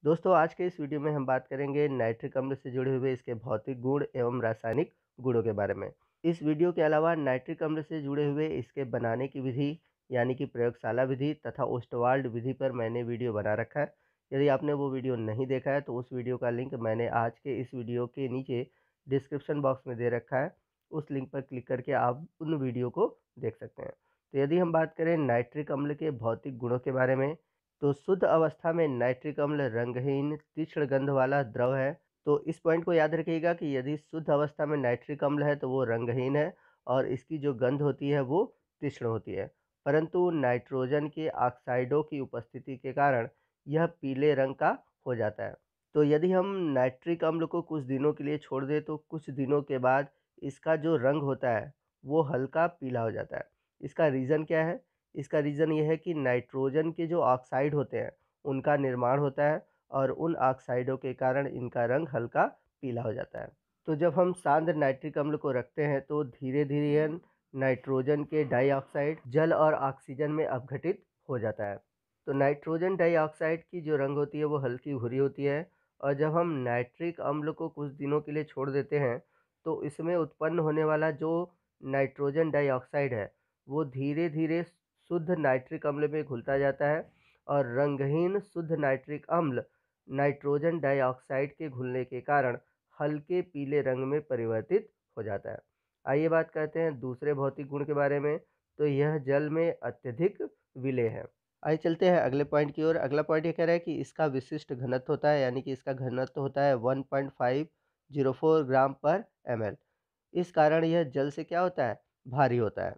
दोस्तों आज के इस वीडियो में हम बात करेंगे नाइट्रिक अम्ल से जुड़े हुए इसके भौतिक गुण एवं रासायनिक गुणों के बारे में। इस वीडियो के अलावा नाइट्रिक अम्ल से जुड़े हुए इसके बनाने की विधि यानी कि प्रयोगशाला विधि तथा ओस्टवाल्ड विधि पर मैंने वीडियो बना रखा है। यदि आपने वो वीडियो नहीं देखा है तो उस वीडियो का लिंक मैंने आज के इस वीडियो के नीचे डिस्क्रिप्शन बॉक्स में दे रखा है। उस लिंक पर क्लिक करके आप उन वीडियो को देख सकते हैं। तो यदि हम बात करें नाइट्रिक अम्ल के भौतिक गुणों के बारे में, तो शुद्ध अवस्था में नाइट्रिक अम्ल रंगहीन तीक्ष्ण गंध वाला द्रव है। तो इस पॉइंट को याद रखिएगा कि यदि शुद्ध अवस्था में नाइट्रिक अम्ल है तो वो रंगहीन है और इसकी जो गंध होती है वो तीक्ष्ण होती है। परंतु नाइट्रोजन के ऑक्साइडों की उपस्थिति के कारण यह पीले रंग का हो जाता है। तो यदि हम नाइट्रिक अम्ल को कुछ दिनों के लिए छोड़ दें तो कुछ दिनों के बाद इसका जो रंग होता है वो हल्का पीला हो जाता है। इसका रीज़न क्या है? इसका रीज़न ये है कि नाइट्रोजन के जो ऑक्साइड होते हैं उनका निर्माण होता है और उन ऑक्साइडों के कारण इनका रंग हल्का पीला हो जाता है। तो जब हम सांद्र नाइट्रिक अम्ल को रखते हैं तो धीरे धीरे यह नाइट्रोजन के डाइऑक्साइड जल और ऑक्सीजन में अपघटित हो जाता है। तो नाइट्रोजन डाइऑक्साइड की जो रंग होती है वो हल्की भूरी होती है और जब हम नाइट्रिक अम्ल को कुछ दिनों के लिए छोड़ देते हैं तो इसमें उत्पन्न होने वाला जो नाइट्रोजन डाइऑक्साइड है वो धीरे धीरे शुद्ध नाइट्रिक अम्ल में घुलता जाता है और रंगहीन शुद्ध नाइट्रिक अम्ल नाइट्रोजन डाइऑक्साइड के घुलने के कारण हल्के पीले रंग में परिवर्तित हो जाता है। आइए बात करते हैं दूसरे भौतिक गुण के बारे में। तो यह जल में अत्यधिक विलेय है। आइए चलते हैं अगले पॉइंट की ओर। अगला पॉइंट ये कह रहा है कि इसका विशिष्ट घनत्व होता है, यानी कि इसका घनत्व होता है 1.504 ग्राम पर ml। इस कारण यह जल से क्या होता है, भारी होता है।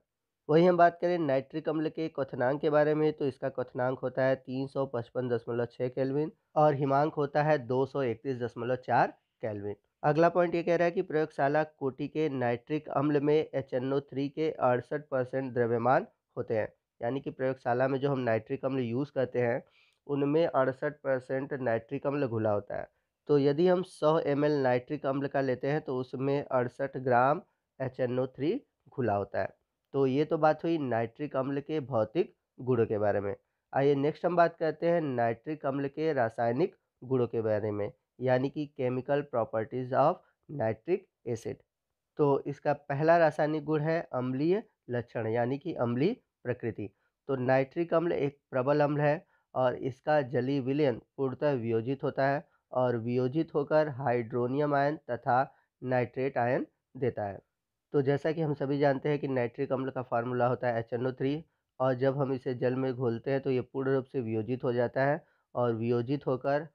वहीं हम बात करें नाइट्रिक अम्ल के क्वथनांक के बारे में, तो इसका क्वथनांक होता है 355.6 केल्विन और हिमांक होता है 231.4 केल्विन। अगला पॉइंट ये कह रहा है कि प्रयोगशाला कोटि के नाइट्रिक अम्ल में HNO3 के 68% द्रव्यमान होते हैं। यानी कि प्रयोगशाला में जो हम नाइट्रिक अम्ल यूज़ करते हैं उनमें 68% नाइट्रिक अम्ल घुला होता है। तो यदि हम 100 ml नाइट्रिक अम्ल का लेते हैं तो उसमें 68 ग्राम HNO3 घुला होता है। तो ये तो बात हुई नाइट्रिक अम्ल के भौतिक गुणों के बारे में। आइए नेक्स्ट हम बात करते हैं नाइट्रिक अम्ल के रासायनिक गुणों के बारे में, यानी कि chemical properties of nitric acid. तो इसका पहला रासायनिक गुण है अम्लीय लक्षण, यानी कि अम्लीय प्रकृति। तो नाइट्रिक अम्ल एक प्रबल अम्ल है और इसका जलीय विलयन पूर्णतः वियोजित होता है और वियोजित होकर हाइड्रोनियम आयन तथा नाइट्रेट आयन देता है। तो जैसा कि हम सभी जानते हैं कि नाइट्रिक अम्ल का फार्मूला होता है HNO3 और जब हम इसे जल में घोलते हैं तो ये पूर्ण रूप से वियोजित हो जाता है और वियोजित होकर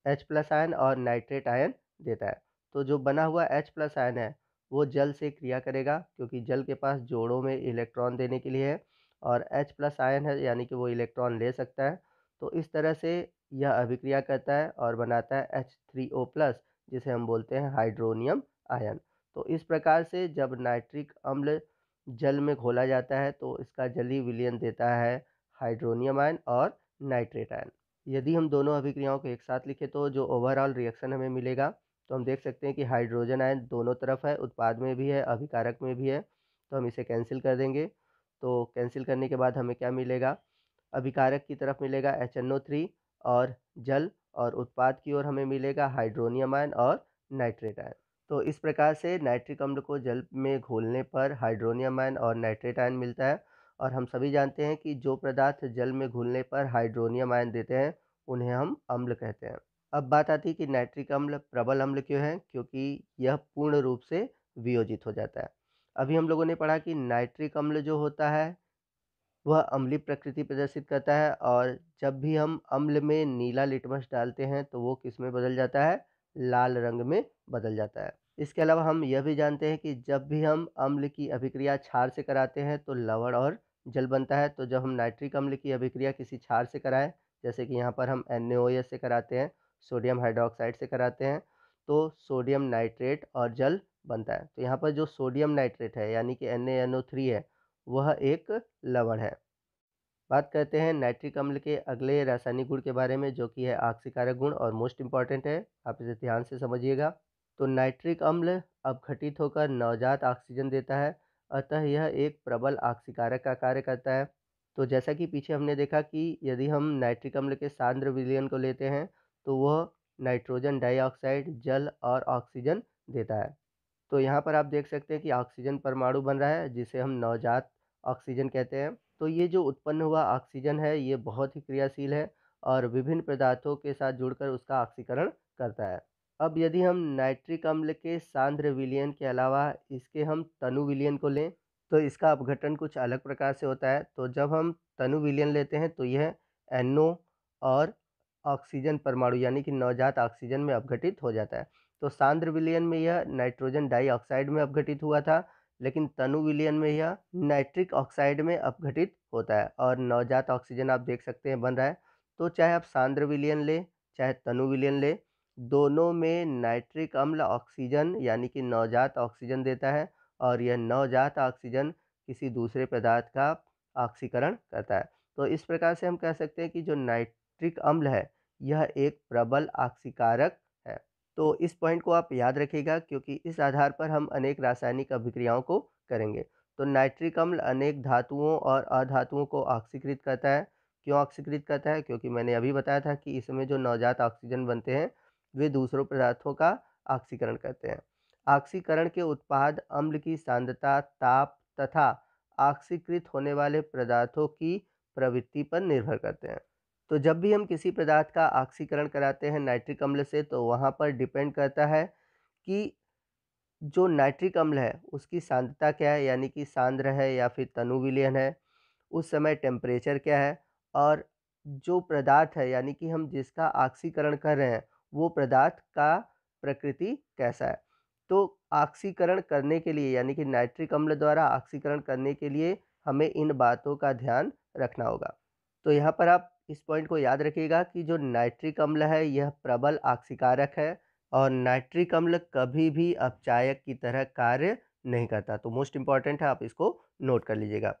H+ आयन और नाइट्रेट आयन देता है। तो जो बना हुआ H+ आयन है वो जल से क्रिया करेगा क्योंकि जल के पास जोड़ों में इलेक्ट्रॉन देने के लिए है और H+ आयन है, यानी कि वो इलेक्ट्रॉन ले सकता है। तो इस तरह से यह अभिक्रिया करता है और बनाता है H3O+, जिसे हम बोलते हैं हाइड्रोनियम आयन। तो इस प्रकार से जब नाइट्रिक अम्ल जल में घोला जाता है तो इसका जलीय विलयन देता है हाइड्रोनियम आयन और नाइट्रेट आयन। यदि हम दोनों अभिक्रियाओं को एक साथ लिखें तो जो ओवरऑल रिएक्शन हमें मिलेगा, तो हम देख सकते हैं कि हाइड्रोजन आयन दोनों तरफ है, उत्पाद में भी है, अभिकारक में भी है। तो हम इसे कैंसिल कर देंगे। तो कैंसिल करने के बाद हमें क्या मिलेगा, अभिकारक की तरफ मिलेगा HNO3 और जल, और उत्पाद की ओर हमें मिलेगा हाइड्रोनियम आयन और नाइट्रेट आयन। तो इस प्रकार से नाइट्रिक अम्ल को जल में घोलने पर हाइड्रोनियम आयन और नाइट्रेट आयन मिलता है और हम सभी जानते हैं कि जो पदार्थ जल में घुलने पर हाइड्रोनियम आयन देते हैं उन्हें हम अम्ल कहते हैं। अब बात आती है कि नाइट्रिक अम्ल प्रबल अम्ल क्यों है, क्योंकि यह पूर्ण रूप से वियोजित हो जाता है। अभी हम लोगों ने पढ़ा कि नाइट्रिक अम्ल जो होता है वह अम्लीय प्रकृति प्रदर्शित करता है और जब भी हम अम्ल में नीला लिटमस डालते हैं तो वो किस में बदल जाता है, लाल रंग में बदल जाता है। इसके अलावा हम यह भी जानते हैं कि जब भी हम अम्ल की अभिक्रिया क्षार से कराते हैं तो लवण और जल बनता है। तो जब हम नाइट्रिक अम्ल की अभिक्रिया किसी क्षार से कराएं, जैसे कि यहाँ पर हम NaOH से कराते हैं, सोडियम हाइड्रोक्साइड से कराते हैं, तो सोडियम नाइट्रेट और जल बनता है। तो यहाँ पर जो सोडियम नाइट्रेट है यानी कि NaNO3 है वह एक लवण है। बात करते हैं नाइट्रिक अम्ल के अगले रासायनिक गुण के बारे में, जो कि है ऑक्सीकारक गुण और मोस्ट इम्पॉर्टेंट है। आप इसे ध्यान से समझिएगा। तो नाइट्रिक अम्ल अपघटित होकर नवजात ऑक्सीजन देता है, अतः यह एक प्रबल ऑक्सीकारक का कार्य करता है। तो जैसा कि पीछे हमने देखा कि यदि हम नाइट्रिक अम्ल के सांद्र विलयन को लेते हैं तो वह नाइट्रोजन डाइऑक्साइड, जल और ऑक्सीजन देता है। तो यहाँ पर आप देख सकते हैं कि ऑक्सीजन परमाणु बन रहा है जिसे हम नवजात ऑक्सीजन कहते हैं। तो ये जो उत्पन्न हुआ ऑक्सीजन है ये बहुत ही क्रियाशील है और विभिन्न पदार्थों के साथ जुड़कर उसका ऑक्सीकरण करता है। अब यदि हम नाइट्रिक अम्ल के सांद्र विलयन के अलावा इसके हम तनु विलयन को लें तो इसका अपघटन कुछ अलग प्रकार से होता है। तो जब हम तनु विलयन लेते हैं तो यह NO और ऑक्सीजन परमाणु यानी कि नवजात ऑक्सीजन में अपघटित हो जाता है। तो सांद्र विलयन में यह नाइट्रोजन डाइऑक्साइड में अपघटित हुआ था, लेकिन तनु विलयन में यह नाइट्रिक ऑक्साइड में अपघटित होता है और नवजात ऑक्सीजन आप देख सकते हैं बन रहा है। तो चाहे आप सांद्र विलयन लें, चाहे तनु विलयन लें, दोनों में नाइट्रिक अम्ल ऑक्सीजन यानी कि नवजात ऑक्सीजन देता है और यह नवजात ऑक्सीजन किसी दूसरे पदार्थ का ऑक्सीकरण करता है। तो इस प्रकार से हम कह सकते हैं कि जो नाइट्रिक अम्ल है, यह एक प्रबल ऑक्सीकारक है। तो इस पॉइंट को आप याद रखिएगा क्योंकि इस आधार पर हम अनेक रासायनिक अभिक्रियाओं को करेंगे। तो नाइट्रिक अम्ल अनेक धातुओं और अधातुओं को ऑक्सीकृत करता है। क्यों ऑक्सीकृत करता है? क्योंकि मैंने अभी बताया था कि इसमें जो नवजात ऑक्सीजन बनते हैं वे दूसरों पदार्थों का ऑक्सीकरण करते हैं। ऑक्सीकरण के उत्पाद अम्ल की सांद्रता, ताप तथा ऑक्सीकृत होने वाले पदार्थों की प्रवृत्ति पर निर्भर करते हैं। तो जब भी हम किसी पदार्थ का ऑक्सीकरण कराते हैं नाइट्रिक अम्ल से तो वहाँ पर डिपेंड करता है कि जो नाइट्रिक अम्ल है उसकी सांद्रता क्या है यानी कि सांद्र है या फिर तनु विलयन है, उस समय टेम्परेचर क्या है और जो पदार्थ है यानी कि हम जिसका ऑक्सीकरण कर रहे हैं वो पदार्थ का प्रकृति कैसा है। तो ऑक्सीकरण करने के लिए यानी कि नाइट्रिक अम्ल द्वारा ऑक्सीकरण करने के लिए हमें इन बातों का ध्यान रखना होगा। तो यहाँ पर आप इस पॉइंट को याद रखिएगा कि जो नाइट्रिक अम्ल है यह प्रबल ऑक्सीकारक है और नाइट्रिक अम्ल कभी भी अपचायक की तरह कार्य नहीं करता। तो मोस्ट इम्पॉर्टेंट है, आप इसको नोट कर लीजिएगा।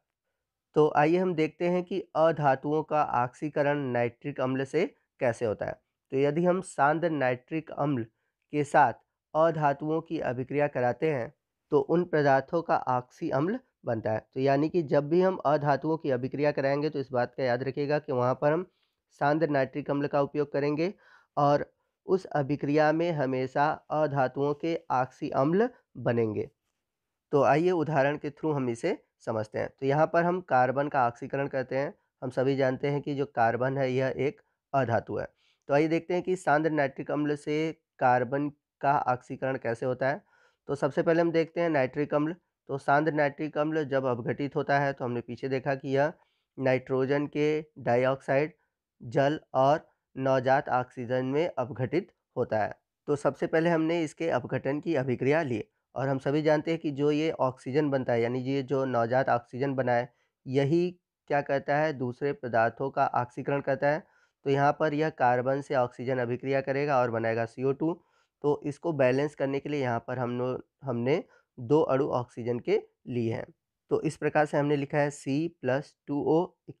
तो आइए हम देखते हैं कि अधातुओं का ऑक्सीकरण नाइट्रिक अम्ल से कैसे होता है। तो यदि हम सांद्र नाइट्रिक अम्ल के साथ अधातुओं की अभिक्रिया कराते हैं तो उन पदार्थों का ऑक्सी अम्ल बनता है। तो यानी कि जब भी हम अधातुओं की अभिक्रिया कराएंगे तो इस बात का याद रखिएगा कि वहाँ पर हम सांद्र नाइट्रिक अम्ल का उपयोग करेंगे और उस अभिक्रिया में हमेशा अधातुओं के ऑक्सी अम्ल बनेंगे। तो आइए उदाहरण के थ्रू हम इसे समझते हैं। तो यहाँ पर हम कार्बन का ऑक्सीकरण करते हैं। हम सभी जानते हैं कि जो कार्बन है यह एक अधातु है। तो आइए देखते हैं कि सांद्र नाइट्रिक अम्ल से कार्बन का ऑक्सीकरण कैसे होता है। तो सबसे पहले हम देखते हैं नाइट्रिक अम्ल। तो सांद्र नाइट्रिक अम्ल जब अपघटित होता है तो हमने पीछे देखा कि यह नाइट्रोजन के डाइऑक्साइड, जल और नवजात ऑक्सीजन में अपघटित होता है। तो सबसे पहले हमने इसके अपघटन की अभिक्रिया ली और हम सभी जानते हैं कि जो ये ऑक्सीजन बनता है यानी ये जो नवजात ऑक्सीजन बना है यही क्या करता है, दूसरे पदार्थों का ऑक्सीकरण करता है। तो यहाँ पर यह कार्बन से ऑक्सीजन अभिक्रिया करेगा और बनाएगा CO2। तो इसको बैलेंस करने के लिए यहाँ पर हमने 2 अणु ऑक्सीजन के लिए हैं। तो इस प्रकार से हमने लिखा है C+2O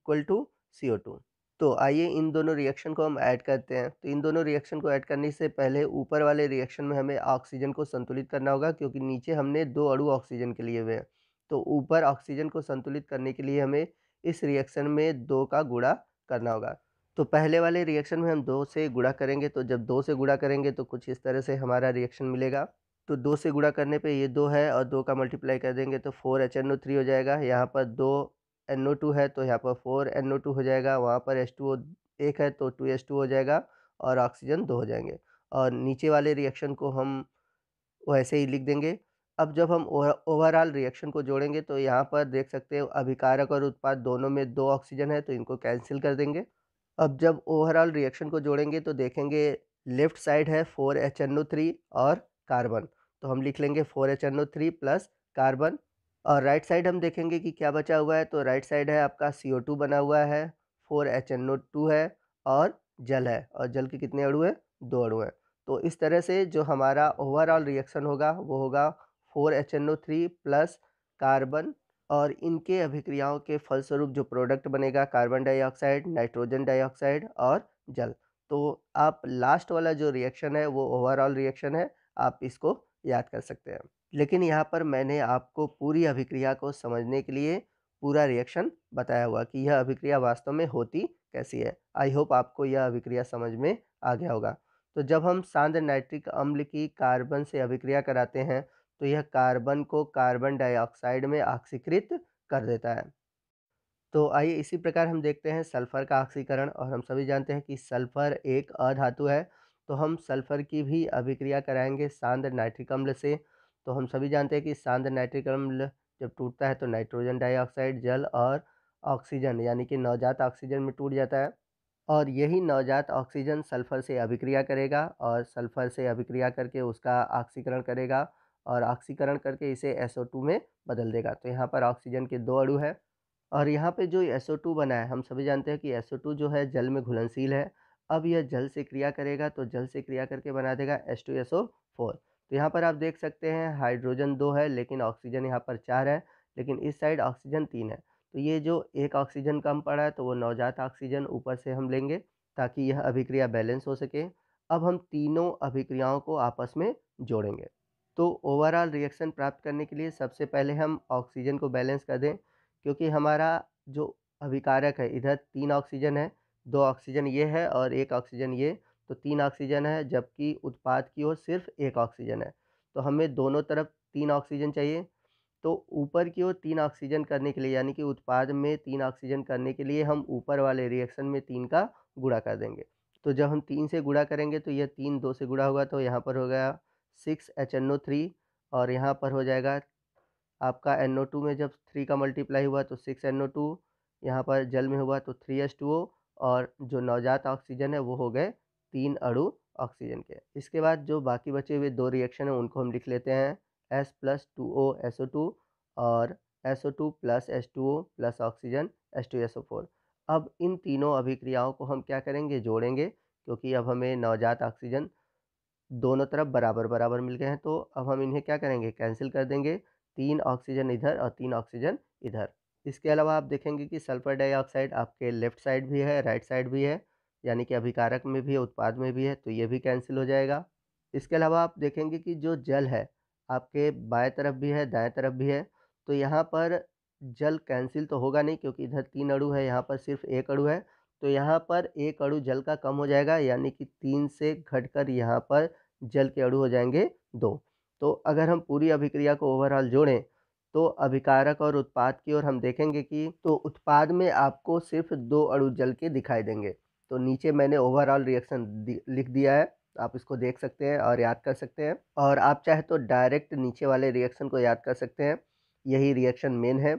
= CO2। तो आइए इन दोनों रिएक्शन को हम ऐड करते हैं। तो इन दोनों रिएक्शन को ऐड करने से पहले ऊपर वाले रिएक्शन में हमें ऑक्सीजन को संतुलित करना होगा क्योंकि नीचे हमने 2 अणु ऑक्सीजन के लिए हुए हैं। तो ऊपर ऑक्सीजन को संतुलित करने के लिए हमें इस रिएक्शन में 2 का गुणा करना होगा। तो पहले वाले रिएक्शन में हम 2 से गुणा करेंगे, तो जब 2 से गुणा करेंगे तो कुछ इस तरह से हमारा रिएक्शन मिलेगा। तो 2 से गुणा करने पे ये 2 है और 2 का मल्टीप्लाई कर देंगे तो 4HNO3 हो जाएगा। यहाँ पर 2 NO2 है तो यहाँ पर 4NO2 हो जाएगा। वहाँ पर H2O 1 है तो 2H2 हो जाएगा और ऑक्सीजन 2 हो जाएंगे। और नीचे वाले रिएक्शन को हम वैसे ही लिख देंगे। अब जब हम ओवरऑल रिएक्शन को जोड़ेंगे तो यहाँ पर देख सकते हो अभिकारक और उत्पाद दोनों में 2 ऑक्सीजन है तो इनको कैंसिल कर देंगे। अब जब ओवरऑल रिएक्शन को जोड़ेंगे तो देखेंगे लेफ्ट साइड है 4HNO3 और कार्बन, तो हम लिख लेंगे 4HNO3 प्लस कार्बन। और राइट साइड हम देखेंगे कि क्या बचा हुआ है, तो राइट साइड है आपका CO2 बना हुआ है, 4HNO2 है और जल है। और जल के कितने अणु हैं? 2 अणु हैं। तो इस तरह से जो हमारा ओवरऑल रिएक्शन होगा वो होगा 4HNO3 प्लस कार्बन और इनके अभिक्रियाओं के फलस्वरूप जो प्रोडक्ट बनेगा कार्बन डाइऑक्साइड, नाइट्रोजन डाइऑक्साइड और जल। तो आप लास्ट वाला जो रिएक्शन है वो ओवरऑल रिएक्शन है, आप इसको याद कर सकते हैं। लेकिन यहाँ पर मैंने आपको पूरी अभिक्रिया को समझने के लिए पूरा रिएक्शन बताया हुआ कि यह अभिक्रिया वास्तव में होती कैसी है। आई होप आपको यह अभिक्रिया समझ में आ गया होगा। तो जब हम सांद्र नाइट्रिक अम्ल की कार्बन से अभिक्रिया कराते हैं तो यह कार्बन को कार्बन डाइऑक्साइड में ऑक्सीकृत कर देता है। तो आइए इसी प्रकार हम देखते हैं सल्फर का ऑक्सीकरण, और हम सभी जानते हैं कि सल्फर एक अधातु है। तो हम सल्फर की भी अभिक्रिया कराएंगे सांद्र नाइट्रिक अम्ल से। तो हम सभी जानते हैं कि सांद्र नाइट्रिक अम्ल जब टूटता है तो नाइट्रोजन डाइऑक्साइड, जल और ऑक्सीजन यानी कि नवजात ऑक्सीजन में टूट जाता है, और यही नवजात ऑक्सीजन सल्फर से अभिक्रिया करेगा और सल्फर से अभिक्रिया करके उसका ऑक्सीकरण करेगा और ऑक्सीकरण करके इसे SO2 में बदल देगा। तो यहाँ पर ऑक्सीजन के 2 अणु हैं, और यहाँ पे जो SO2 बना है, हम सभी जानते हैं कि SO2 जो है जल में घुलनशील है। अब यह जल से क्रिया करेगा तो जल से क्रिया करके बना देगा H2SO4। तो यहाँ पर आप देख सकते हैं हाइड्रोजन 2 है लेकिन ऑक्सीजन यहाँ पर 4 है, लेकिन इस साइड ऑक्सीजन 3 है। तो ये जो एक ऑक्सीजन कम पड़ा है तो वो नवजात ऑक्सीजन ऊपर से हम लेंगे ताकि यह अभिक्रिया बैलेंस हो सके। अब हम तीनों अभिक्रियाओं को आपस में जोड़ेंगे। तो ओवरऑल रिएक्शन प्राप्त करने के लिए सबसे पहले हम ऑक्सीजन को बैलेंस कर दें, क्योंकि हमारा जो अभिकारक है इधर 3 ऑक्सीजन है, 2 ऑक्सीजन ये है और 1 ऑक्सीजन ये, तो 3 ऑक्सीजन है, जबकि उत्पाद की ओर सिर्फ 1 ऑक्सीजन है। तो हमें दोनों तरफ 3 ऑक्सीजन चाहिए। तो ऊपर की ओर 3 ऑक्सीजन करने के लिए यानी कि उत्पाद में 3 ऑक्सीजन करने के लिए हम ऊपर वाले रिएक्शन में 3 का गुणा कर देंगे। तो जब हम 3 से गुणा करेंगे तो यह 3 2 से गुणा होगा तो यहाँ पर हो गया 6HNO3, और यहाँ पर हो जाएगा आपका NO2 में जब 3 का मल्टीप्लाई हुआ तो 6NO2, यहाँ पर जल में हुआ तो 3H2O, और जो नवजात ऑक्सीजन है वो हो गए 3 अणु ऑक्सीजन के। इसके बाद जो बाकी बचे हुए 2 रिएक्शन हैं उनको हम लिख लेते हैं S+2O और SO2 plus H2O plus oxygen H2SO4। अब इन तीनों अभिक्रियाओं को हम क्या करेंगे, जोड़ेंगे, क्योंकि अब हमें नवजात ऑक्सीजन दोनों तरफ बराबर-बराबर मिल गए हैं, तो अब हम इन्हें क्या करेंगे, कैंसिल कर देंगे। 3 ऑक्सीजन इधर और 3 ऑक्सीजन इधर। इसके अलावा आप देखेंगे कि सल्फर डाइऑक्साइड आपके लेफ़्ट साइड भी है, राइट साइड भी है, यानी कि अभिकारक में भी है, उत्पाद में भी है, तो ये भी कैंसिल हो जाएगा। इसके अलावा आप देखेंगे कि जो जल है, आपके बाएँ तरफ भी है, दाएँ तरफ भी है, तो यहाँ पर जल कैंसिल तो होगा नहीं क्योंकि इधर 3 अणु है, यहाँ पर सिर्फ़ 1 अणु है, तो यहाँ पर 1 अणु जल का कम हो जाएगा, यानी कि 3 से घटकर यहाँ पर जल के अणु हो जाएंगे 2। तो अगर हम पूरी अभिक्रिया को ओवरऑल जोड़ें तो अभिकारक और उत्पाद की ओर हम देखेंगे कि तो उत्पाद में आपको सिर्फ 2 अणु जल के दिखाई देंगे। तो नीचे मैंने ओवरऑल रिएक्शन लिख दिया है, आप इसको देख सकते हैं और याद कर सकते हैं, और आप चाहे तो डायरेक्ट नीचे वाले रिएक्शन को याद कर सकते हैं, यही रिएक्शन मेन है।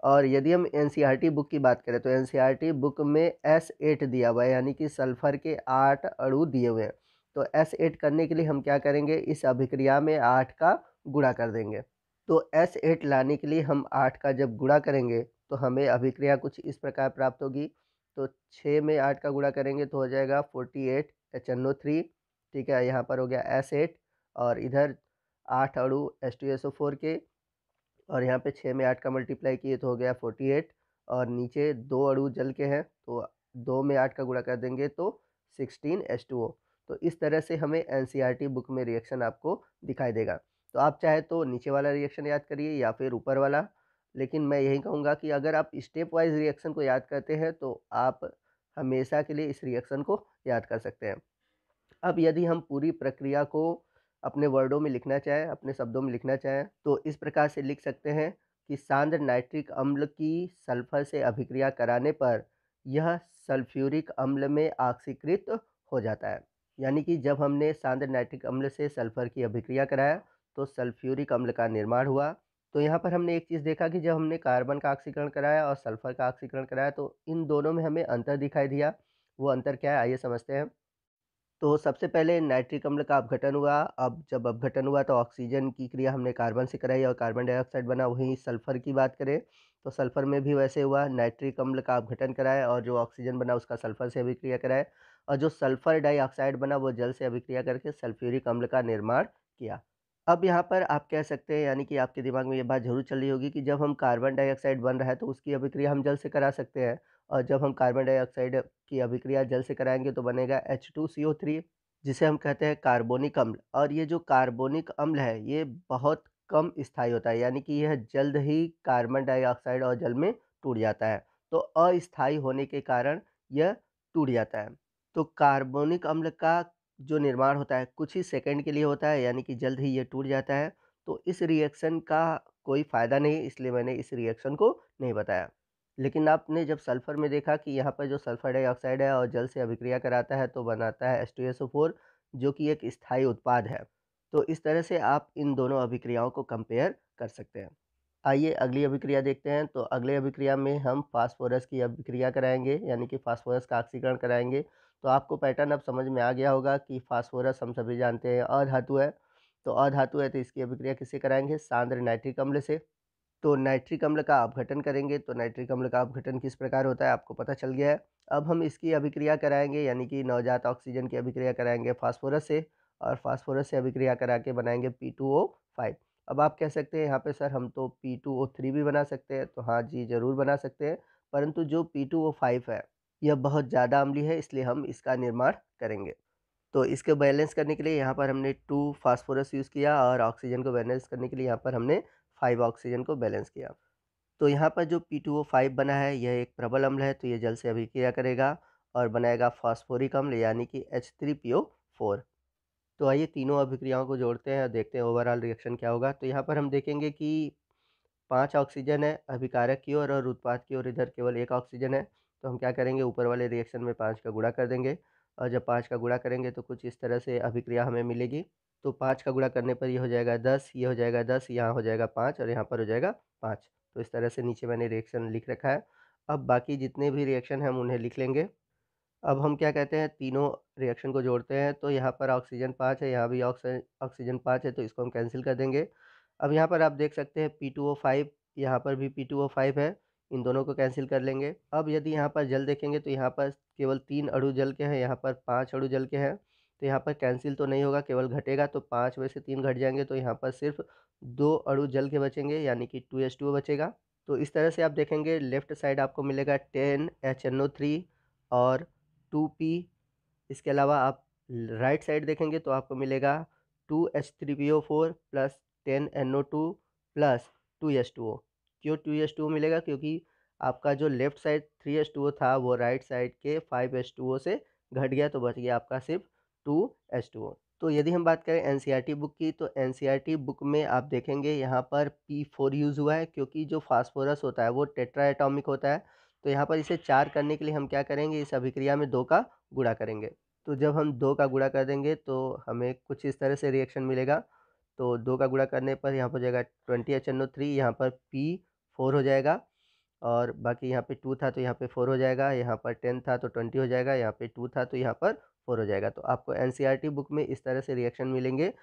और यदि हम NCERT बुक की बात करें तो NCERT बुक में S8 दिया हुआ है, यानी कि सल्फर के 8 अणु दिए हुए हैं। तो S8 करने के लिए हम क्या करेंगे, इस अभिक्रिया में 8 का गुणा कर देंगे। तो S8 लाने के लिए हम 8 का जब गुणा करेंगे तो हमें अभिक्रिया कुछ इस प्रकार प्राप्त होगी। तो 6 में 8 का गुणा करेंगे तो हो जाएगा 48 HNO3, ठीक है, यहाँ पर हो गया S8, और इधर 8 अणु H2SO4 के, और यहाँ पे 6 में 8 का मल्टीप्लाई किए तो हो गया 48, और नीचे 2 अणु जल के हैं तो 2 में 8 का गुणा कर देंगे तो 16H2O। तो इस तरह से हमें NCERT बुक में रिएक्शन आपको दिखाई देगा। तो आप चाहे तो नीचे वाला रिएक्शन याद करिए या फिर ऊपर वाला, लेकिन मैं यही कहूँगा कि अगर आप स्टेप वाइज रिएक्शन को याद करते हैं तो आप हमेशा के लिए इस रिएक्शन को याद कर सकते हैं। अब यदि हम पूरी प्रक्रिया को अपने वर्डों में लिखना चाहें, अपने शब्दों में लिखना चाहें, तो इस प्रकार से लिख सकते हैं कि सांद्र नाइट्रिक अम्ल की सल्फर से अभिक्रिया कराने पर यह सल्फ्यूरिक अम्ल में ऑक्सीकृत हो जाता है। यानी कि जब हमने सांद्र नाइट्रिक अम्ल से सल्फर की अभिक्रिया कराया तो सल्फ्यूरिक अम्ल का निर्माण हुआ। तो यहाँ पर हमने एक चीज़ देखा कि जब हमने कार्बन का ऑक्सीकरण कराया और सल्फर का ऑक्सीकरण कराया तो इन दोनों में हमें अंतर दिखाई दिया। वो अंतर क्या है, आइए समझते हैं। तो सबसे पहले नाइट्रिक अम्ल का अपघटन हुआ। अब जब अपघटन हुआ तो ऑक्सीजन की क्रिया हमने कार्बन से कराई और कार्बन डाइऑक्साइड बना। वहीं सल्फर की बात करें तो सल्फर में भी वैसे हुआ, नाइट्रिक अम्ल का अपघटन कराया और जो ऑक्सीजन बना उसका सल्फर से अभिक्रिया कराया, और जो सल्फर डाइऑक्साइड बना वो जल से अभिक्रिया करके सल्फ्यूरिक अम्ल का निर्माण किया। अब यहाँ पर आप कह सकते हैं, यानी कि आपके दिमाग में ये बात ज़रूर चल रही होगी कि जब हम कार्बन डाइऑक्साइड बन रहा है तो उसकी अभिक्रिया हम जल से करा सकते हैं, और जब हम कार्बन डाइऑक्साइड की अभिक्रिया जल से कराएंगे तो बनेगा H2CO3, जिसे हम कहते हैं कार्बोनिक अम्ल। और ये जो कार्बोनिक अम्ल है ये बहुत कम स्थायी होता है, यानी कि यह जल्द ही कार्बन डाइऑक्साइड और जल में टूट जाता है। तो अस्थायी होने के कारण यह टूट जाता है। तो कार्बोनिक अम्ल का जो निर्माण होता है कुछ ही सेकंड के लिए होता है, यानी कि जल्द ही ये टूट जाता है। तो इस रिएक्शन का कोई फ़ायदा नहीं, इसलिए मैंने इस रिएक्शन को नहीं बताया। लेकिन आपने जब सल्फ़र में देखा कि यहाँ पर जो सल्फ़र डाइऑक्साइड है और जल से अभिक्रिया कराता है तो बनाता है H2SO4, जो कि एक स्थायी उत्पाद है। तो इस तरह से आप इन दोनों अभिक्रियाओं को कंपेयर कर सकते हैं। आइए अगली अभिक्रिया देखते हैं। तो अगले अभिक्रिया में हम फास्फोरस की अभिक्रिया कराएँगे, यानी कि फास्फोरस का ऑक्सीकरण कराएँगे। तो आपको पैटर्न अब समझ में आ गया होगा कि फास्फोरस हम सभी जानते हैं अधातु है। तो अधातु है तो इसकी अभिक्रिया किससे कराएँगे? सांद्र नाइट्रिक अम्ल से। तो नाइट्रिक अम्ल का अपघटन करेंगे। तो नाइट्रिक अम्ल का अपघटन किस प्रकार होता है आपको पता चल गया है। अब हम इसकी अभिक्रिया कराएँगे, यानी कि नवजात ऑक्सीजन की अभिक्रिया कराएँगे फास्फोरस से, और फास्फोरस से अभिक्रिया करा के बनाएँगे P2O5। अब आप कह सकते हैं यहाँ पे सर हम तो P2O3 भी बना सकते हैं। तो हाँ जी, ज़रूर बना सकते हैं, परंतु जो P2O5 है यह बहुत ज़्यादा अम्लीय है, इसलिए हम इसका निर्माण करेंगे। तो इसको बैलेंस करने के लिए यहाँ पर हमने 2 फास्फोरस यूज़ किया, और ऑक्सीजन को बैलेंस करने के लिए यहाँ पर हमने 5 ऑक्सीजन को बैलेंस किया। तो यहाँ पर जो P2O5 बना है यह एक प्रबल अम्ल है, तो ये जल से अभिक्रिया करेगा और बनाएगा फास्फोरिक अम्ल, यानी कि H3PO4। तो आइए तीनों अभिक्रियाओं को जोड़ते हैं और देखते हैं ओवरऑल रिएक्शन क्या होगा। तो यहाँ पर हम देखेंगे कि 5 ऑक्सीजन है अभिकारक की ओर, और उत्पाद की ओर इधर केवल 1 ऑक्सीजन है। तो हम क्या करेंगे, ऊपर वाले रिएक्शन में 5 का गुणा कर देंगे, और जब 5 का गुणा करेंगे तो कुछ इस तरह से अभिक्रिया हमें मिलेगी। तो 5 का गुणा करने पर ये हो जाएगा 10, ये हो जाएगा 10, यहाँ हो जाएगा 5 और यहाँ पर हो जाएगा 5। तो इस तरह से नीचे मैंने रिएक्शन लिख रखा है। अब बाकी जितने भी रिएक्शन हैं हम उन्हें लिख लेंगे। अब हम क्या कहते हैं, तीनों रिएक्शन को जोड़ते हैं। तो यहाँ पर ऑक्सीजन 5 है, यहाँ भी ऑक्सीजन 5 है, तो इसको हम कैंसिल कर देंगे। अब यहाँ पर आप देख सकते हैं P2O5, यहाँ पर भी P2O5 है, इन दोनों को कैंसिल कर लेंगे। अब यदि यहाँ पर जल देखेंगे तो यहाँ पर केवल 3 अणु जल के हैं, यहाँ पर 5 अणु जल के हैं। तो यहाँ पर कैंसिल तो नहीं होगा, केवल घटेगा, तो 5 में से 3 घट जाएंगे, तो यहाँ पर सिर्फ 2 अणु जल के बचेंगे, यानी कि 2H2O बचेगा। तो इस तरह से आप देखेंगे लेफ्ट साइड आपको मिलेगा 10HNO3 और 2P। इसके अलावा आप राइट साइड देखेंगे तो आपको मिलेगा 2H3PO4 plus 10NO2 plus 2H2O। क्यों 2H2O मिलेगा? क्योंकि आपका जो लेफ्ट साइड 3H2O था वो राइट साइड के 5H2O से घट गया, तो बच गया आपका सिर्फ 2H2O। तो यदि हम बात करें एनसीईआरटी बुक की, तो एनसीईआरटी बुक में आप देखेंगे यहाँ पर P4 यूज़ हुआ है, क्योंकि जो फास्फोरस होता है वो टेट्रा एटॉमिक होता है। तो यहाँ पर इसे 4 करने के लिए हम क्या करेंगे, इस अभिक्रिया में 2 का गुणा करेंगे। तो जब हम 2 का गुणा कर देंगे तो हमें कुछ इस तरह से रिएक्शन मिलेगा। तो 2 का गुणा करने पर यहाँ पर हो जाएगा 20HNO3, यहाँ पर P4 हो जाएगा, और बाकी यहाँ पे 2 था तो यहाँ पे 4 हो जाएगा, यहाँ पर 10 था तो 20 हो जाएगा, यहाँ पे 2 था तो यहाँ पर 4 हो जाएगा। तो आपको एनसीईआरटी बुक में इस तरह से रिएक्शन मिलेंगे।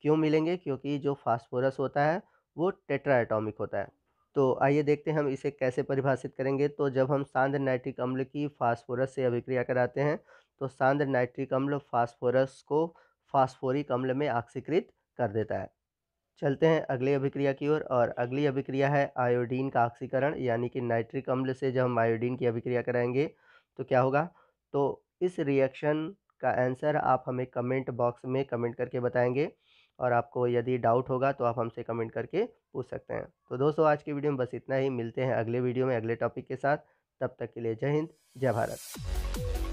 क्यों मिलेंगे? क्योंकि जो फास्फोरस होता है वो टेट्रा एटॉमिक होता है। तो आइए देखते हैं हम इसे कैसे परिभाषित करेंगे। तो जब हम सांद्र नाइट्रिक अम्ल की फास्फोरस से अभिक्रिया कराते हैं तो सांद्र नाइट्रिक अम्ल फास्फोरस को फास्फोरिक अम्ल में ऑक्सीकृत कर देता है। चलते हैं अगली अभिक्रिया की ओर, और अगली अभिक्रिया है आयोडीन का ऑक्सीकरण, यानी कि नाइट्रिक अम्ल से जब हम आयोडीन की अभिक्रिया कराएंगे तो क्या होगा। तो इस रिएक्शन का आंसर आप हमें कमेंट बॉक्स में कमेंट करके बताएंगे, और आपको यदि डाउट होगा तो आप हमसे कमेंट करके पूछ सकते हैं। तो दोस्तों आज की वीडियो में बस इतना ही, मिलते हैं अगले वीडियो में अगले टॉपिक के साथ। तब तक के लिए जय हिंद, जय भारत।